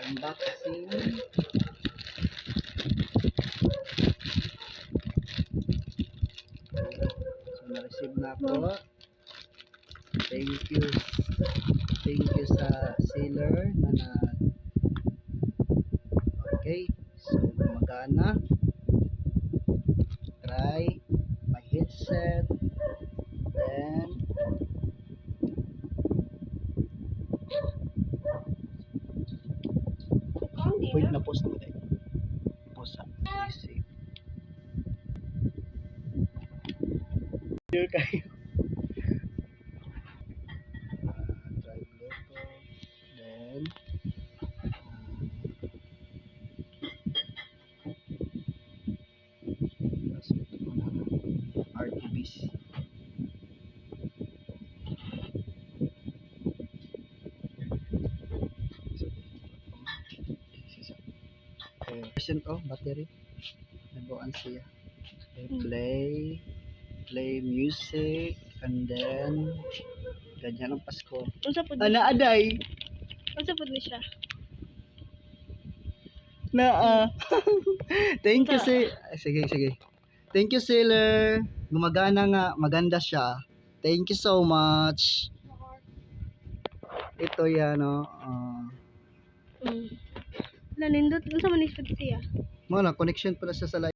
Unboxing. So, na-receive na ako. Thank you. Thank you sa seller na okay. So, gumagana. Try my headset. Then, wait na post na tayo. Post sa receive. Here kayo. Try Bluetooth. Then, RGBs. Percent battery. Nabuan siya. Okay, play music, and then ganyan ang Pasko. Unsa pud Ana aday. Unsa pud ni siya? Thank you sige. Thank you seller. Gumagana nga, maganda siya. Thank you so much. Ito yan Nanindot unsa man ni siya? mo na connection pala siya sa